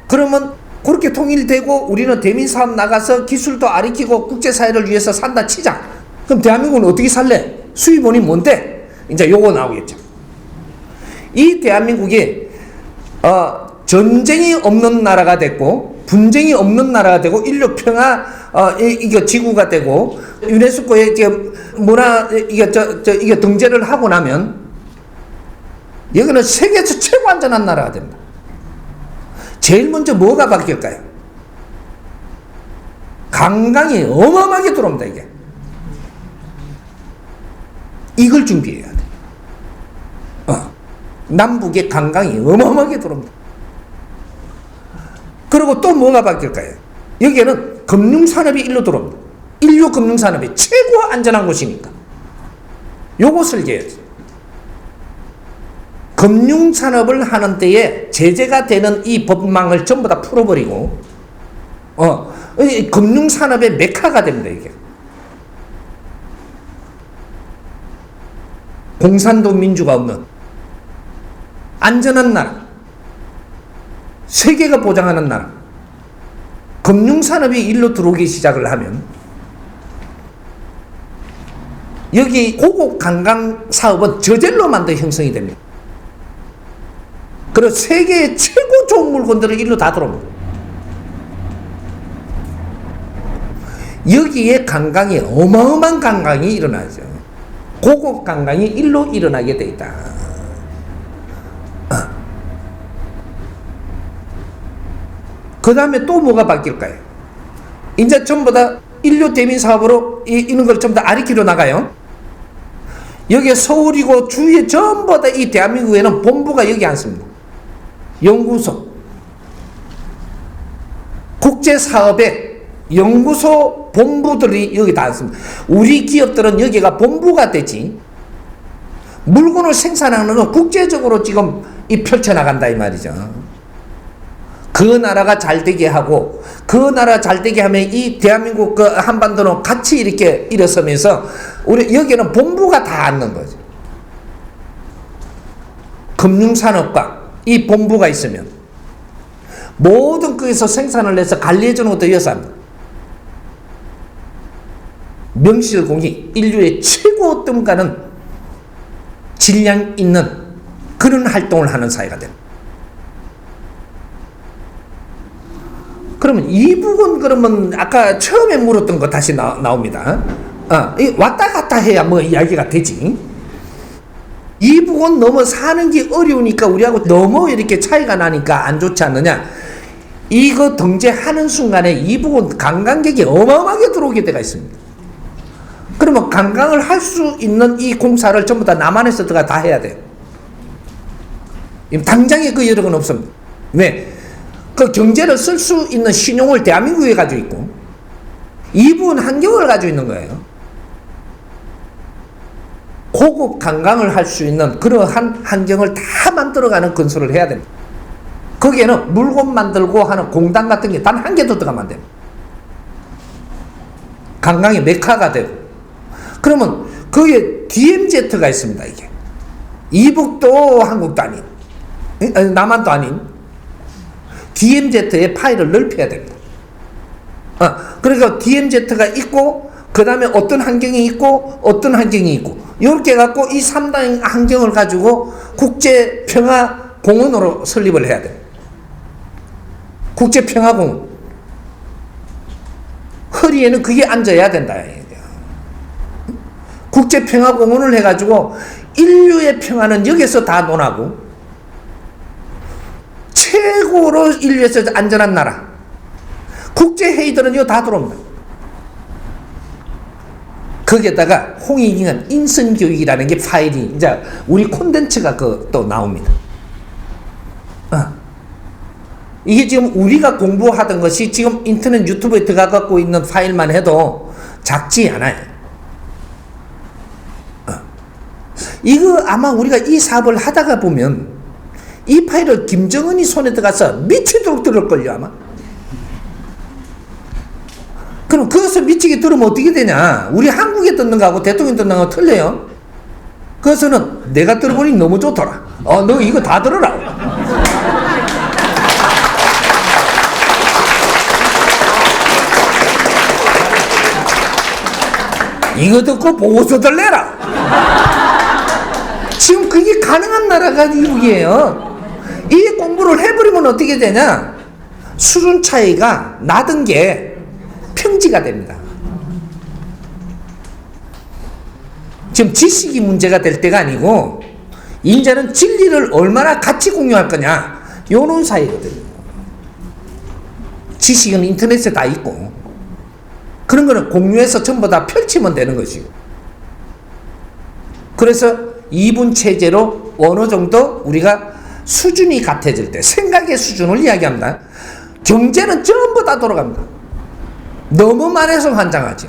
그러면 그렇게 통일되고 우리는 대민사업 나가서 기술도 아리키고 국제사회를 위해서 산다 치자. 그럼 대한민국은 어떻게 살래? 수입원이 뭔데? 이제 요거 나오겠죠. 이 대한민국이 전쟁이 없는 나라가 됐고 분쟁이 없는 나라가 되고 인류 평화 이게 지구가 되고 유네스코에 이게 문화 이게 등재를 하고 나면 여기는 세계에서 최고 안전한 나라가 됩니다. 제일 먼저 뭐가 바뀔까요? 관광이 어마어마하게 들어옵니다. 이게 이걸 준비해야 돼. 남북의 관광이 어마어마하게 들어옵니다. 그리고 또 뭐가 바뀔까요? 여기에는 금융산업이 일로 들어옵니다. 인류 금융산업이 최고 안전한 곳이니까 요거 설계해야지. 금융산업을 하는 때에 제재가 되는 이 법망을 전부 다 풀어버리고 금융산업의 메카가 됩니다. 이게 공산도 민주가 없는 안전한 나라, 세계가 보장하는 나라, 금융산업이 일로 들어오기 시작을 하면 여기 고급 관광사업은 저절로 만들 형성이 됩니다. 그리고 세계의 최고 좋은 물건들은 일로 다 들어옵니다. 여기에 관광이 어마어마한 관광이 일어나죠. 고급 관광이 일로 일어나게 돼 있다. 그 다음에 또 뭐가 바뀔까요? 이제 전부 다 인류 대민 사업으로 이런 걸 전부 다 아리키로 나가요. 여기 서울이고 주위에 전부 다 이 대한민국에는 본부가 여기 앉습니다. 연구소, 국제사업의 연구소 본부들이 여기 다 앉습니다. 우리 기업들은 여기가 본부가 되지 물건을 생산하는 건 국제적으로 지금 펼쳐나간다 이 말이죠. 그 나라가 잘 되게 하고 그 나라 잘 되게 하면 이 대한민국 그 한반도는 같이 이렇게 일어서면서 우리 여기는 본부가 다 앉는 거죠. 금융산업과 이 본부가 있으면 모든 거기서 생산을 해서 관리해 주는 것도 여기서 합니다. 명실공히 인류의 최고 등가는 질량 있는 그런 활동을 하는 사회가 됩니다. 그러면 이 부분 그러면 아까 처음에 물었던 거 다시 나옵니다. 왔다 갔다 해야 뭐 이야기가 되지. 이 부분 너무 사는 게 어려우니까 우리하고 너무 이렇게 차이가 나니까 안 좋지 않느냐. 이거 등재하는 순간에 이 부분 관광객이 어마어마하게 들어오게 때가 있습니다. 그러면 관광을 할 수 있는 이 공사를 전부 다 남한에서 다 해야 돼요. 당장에 그 여력은 없습니다. 왜? 그 경제를 쓸 수 있는 신용을 대한민국에 가지고 있고 이 부분 환경을 가지고 있는 거예요. 고급 관광을 할 수 있는 그러한 환경을 다 만들어가는 건설을 해야 됩니다. 거기에는 물건 만들고 하는 공단 같은 게 단 한 개도 들어가면 안 됩니다. 관광의 메카가 되고 그러면 거기에 DMZ가 있습니다. 이게 이북도 한국도 아닌 남한도 아닌 DMZ의 파일을 넓혀야 됩니다. 그러니까 DMZ가 있고 그 다음에 어떤 환경이 있고 어떤 환경이 있고 이렇게 갖고 이 3단 환경을 가지고 국제평화공원으로 설립을 해야 돼요. 국제평화공원 허리에는 그게 앉아야 된다. 국제평화공원을 해가지고 인류의 평화는 여기서 다 논하고 최고로 인류에서 안전한 나라 국제회의들은 이거 다 들어옵니다. 거기에다가 홍익인간 인성교육이라는 게 파일이 이제 우리 콘텐츠가 또 나옵니다. 이게 지금 우리가 공부하던 것이 지금 인터넷 유튜브에 들어가 갖고 있는 파일만 해도 작지 않아요. 이거 아마 우리가 이 사업을 하다가 보면 이 파일을 김정은이 손에 들어가서 미치도록 들을걸요 아마. 그럼 그것을 미치게 들으면 어떻게 되냐. 우리 한국에 듣는 거하고 대통령 듣는 거하고 틀려요. 그것은 내가 들어보니 너무 좋더라. 너 이거 다 들어라. 이거 듣고 보고서들 내라. 지금 그게 가능한 나라가 미국이에요. 이 공부를 해버리면 어떻게 되냐? 수준 차이가 나던 게 평지가 됩니다. 지금 지식이 문제가 될 때가 아니고 이제는 진리를 얼마나 같이 공유할 거냐, 요런 사이거든요. 지식은 인터넷에 다 있고 그런 거는 공유해서 전부 다 펼치면 되는 것이고, 그래서 이분 체제로 어느 정도 우리가 수준이 같아질 때, 생각의 수준을 이야기합니다. 경제는 전부 다 돌아갑니다. 너무 많아서 환장하지.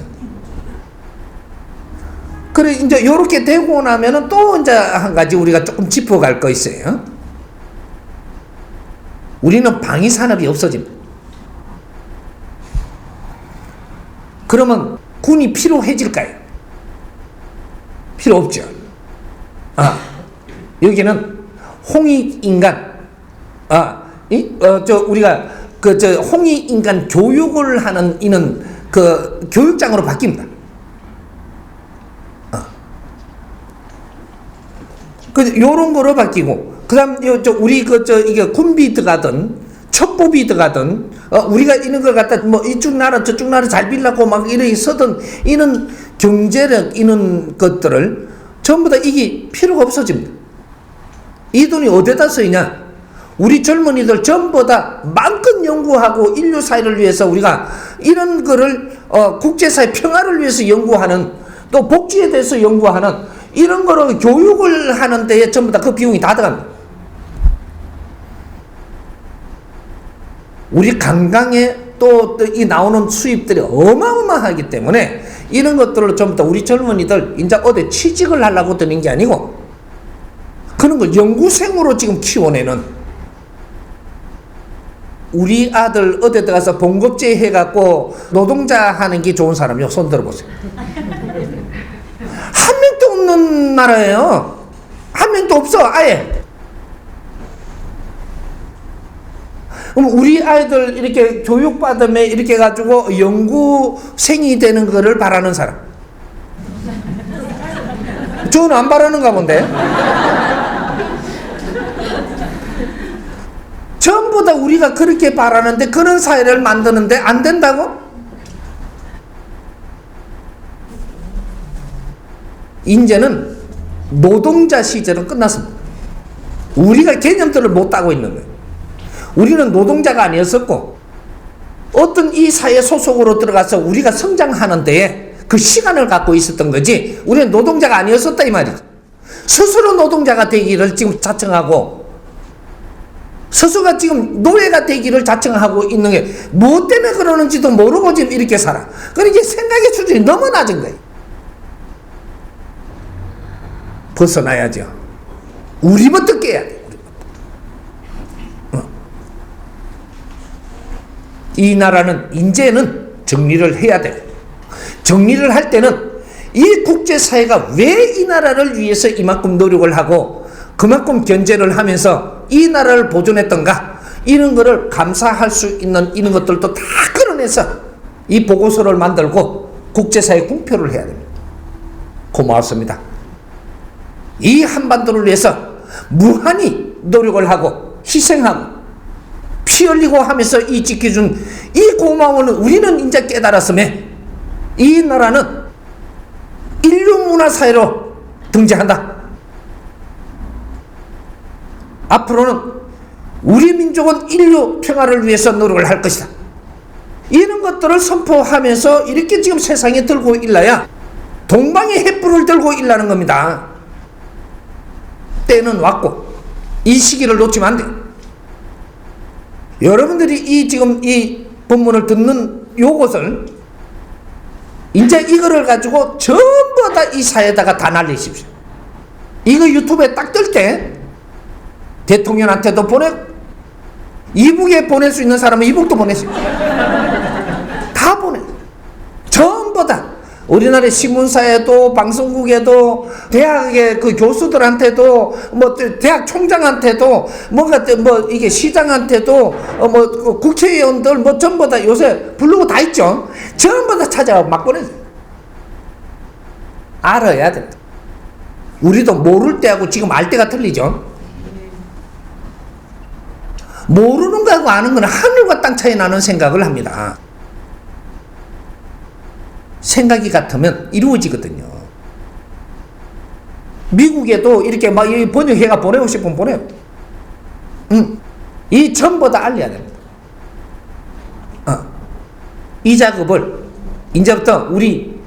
그래, 이제 요렇게 되고 나면은 또 이제 한 가지 우리가 조금 짚어갈 거 있어요. 우리는 방위 산업이 없어집니다. 그러면 군이 필요해질까요? 필요 없죠. 여기는 홍익인간, 우리가 홍익인간 교육을 하는 이는 그 교육장으로 바뀝니다. 요런 거로 바뀌고, 그 다음, 우리 이게 군비 들어가든, 첩보비 들어가든, 우리가 이런 걸 갖다 이쪽 나라, 저쪽 나라 잘 빌라고 막 이렇게 서든, 이런 경제력, 이런 것들을 전부 다 이게 필요가 없어집니다. 이 돈이 어디다 쓰이냐? 우리 젊은이들 전부 다 마음껏 연구하고 인류 사회를 위해서 우리가 이런 거를, 국제사회 평화를 위해서 연구하는, 또 복지에 대해서 연구하는 이런 거로 교육을 하는 데에 전부 다 그 비용이 다 들어갑니다. 우리 관광에 또 이 나오는 수입들이 어마어마하기 때문에 이런 것들을 전부 다 우리 젊은이들 이제 어디 취직을 하려고 드는 게 아니고 그런 걸 연구생으로 지금 키워내는, 우리 아들 어디 들어가서 봉급제 해갖고 노동자 하는 게 좋은 사람이요? 손 들어보세요. 한 명도 없는 나라예요. 한 명도 없어, 아예. 그럼 우리 아이들 이렇게 교육받으면 이렇게 해가지고 연구생이 되는 거를 바라는 사람. 저는 안 바라는가 본데. 전부 다 우리가 그렇게 바라는데 그런 사회를 만드는데 안 된다고? 이제는 노동자 시절은 끝났습니다. 우리가 개념들을 못 따고 있는 거예요. 우리는 노동자가 아니었었고 어떤 이 사회 소속으로 들어가서 우리가 성장하는 데에 그 시간을 갖고 있었던 거지, 우리는 노동자가 아니었었다 이 말이죠. 스스로 노동자가 되기를 지금 자청하고 스스로가 지금 노예가 되기를 자청하고 있는 게 뭐 때문에 그러는지도 모르고 지금 이렇게 살아. 그러니까 생각의 수준이 너무 낮은 거예요. 벗어나야죠. 우리부터 깨야 돼. 이 나라는 이제는 정리를 해야 돼. 정리를 할 때는 이 국제사회가 왜 이 나라를 위해서 이만큼 노력을 하고 그만큼 견제를 하면서 이 나라를 보존했던가, 이런 거를 감사할 수 있는 이런 것들도 다 끌어내서 이 보고서를 만들고 국제사회에 공표를 해야 됩니다. 고마웠습니다. 이 한반도를 위해서 무한히 노력을 하고 희생하고 피 흘리고 하면서 이 지켜준 이 고마움을 우리는 이제 깨달았음에 이 나라는 인류 문화 사회로 등재한다. 앞으로는 우리 민족은 인류 평화를 위해서 노력을 할 것이다. 이런 것들을 선포하면서 이렇게 지금 세상에 들고 일러야 동방의 횃불을 들고 일라는 겁니다. 때는 왔고 이 시기를 놓치면 안 돼. 여러분들이 지금 이 본문을 듣는 요것을 이제 이거를 가지고 전부 다 이 사회에다가 다 날리십시오. 이거 유튜브에 딱 뜰 때 대통령한테도 이북에 보낼 수 있는 사람은 이북도 보내세요. 다 보내. 전부 다. 우리나라 신문사에도 방송국에도 대학의 그 교수들한테도 대학 총장한테도 이게 시장한테도 국회의원들 전부 다 요새 부르고 다 있죠. 전부 다 찾아가고 막 보내세요. 알아야 된다. 우리도 모를 때하고 지금 알 때가 틀리죠. 모르는 거하고 아는 거는 하늘과 땅 차이 나는 생각을 합니다. 생각이 같으면 이루어지거든요. 미국에도 이렇게 막 번역해가 보내고 싶으면 보내요. 이 전부 다 알려야 됩니다. 이 작업을 이제부터 우리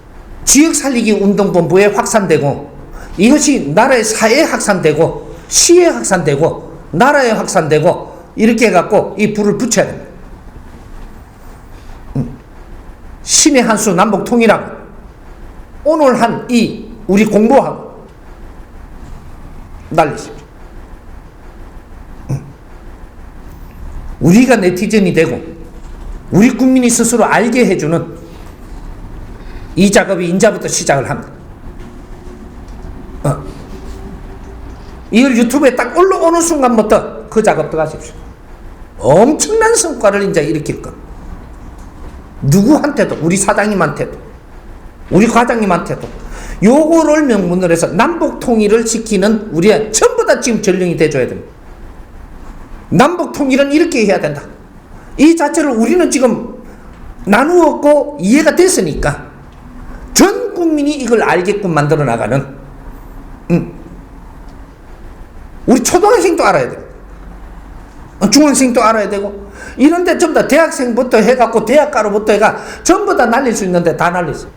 지역살리기 운동본부에 확산되고, 이것이 나라의 사회에 확산되고, 시에 확산되고, 나라에 확산되고, 이렇게 해갖고 이 불을 붙여야 됩니다. 신의 한수 남북 통일하고, 오늘 한 이 우리 공부하고 날리십시오. 우리가 네티즌이 되고 우리 국민이 스스로 알게 해주는 이 작업이 인자부터 시작을 합니다. 이걸 유튜브에 딱 올라오는 순간부터 그 작업 들어가십시오. 엄청난 성과를 이제 일으킬 것. 누구한테도, 우리 사장님한테도, 우리 과장님한테도 요거를 명분으로 해서 남북 통일을 지키는 우리의 전부 다 지금 전령이 돼줘야 됩니다. 남북 통일은 이렇게 해야 된다. 이 자체를 우리는 지금 나누었고 이해가 됐으니까 전 국민이 이걸 알게끔 만들어 나가는, 우리 초등학생도 알아야 돼요. 중학생도 알아야 되고, 이런데 전부 다 대학생부터 해갖고 대학가로부터 해가 전부 다 날릴 수 있는데 다 날렸어.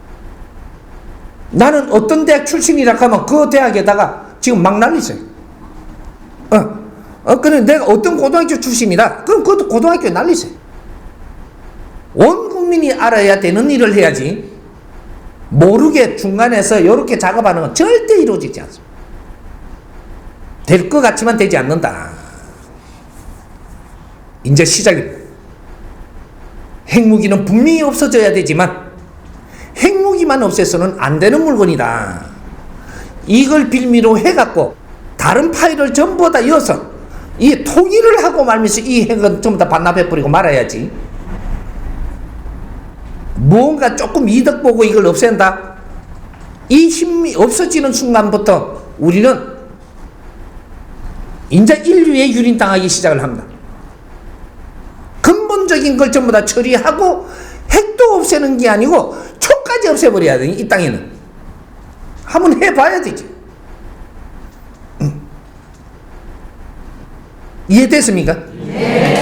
나는 어떤 대학 출신이라 하면 그 대학에다가 지금 막 날리세요. 그래 내가 어떤 고등학교 출신이다. 그럼 그것도 고등학교에 날리세요. 온 국민이 알아야 되는 일을 해야지, 모르게 중간에서 이렇게 작업하는 건 절대 이루어지지 않습니다. 될 것 같지만 되지 않는다. 이제 시작입니다. 핵무기는 분명히 없어져야 되지만 핵무기만 없애서는 안 되는 물건이다. 이걸 빌미로 해갖고 다른 파일을 전부 다 이어서 이 통일을 하고 말면서 이 핵은 전부 다 반납해버리고 말아야지. 뭔가 조금 이득 보고 이걸 없앤다? 이 힘이 없어지는 순간부터 우리는 이제 인류에 유린당하기 시작을 합니다. 근본적인 걸 전부 다 처리하고 핵도 없애는 게 아니고 총까지 없애버려야 돼. 이 땅에는 한번 해봐야 되지. 이해됐습니까? 네.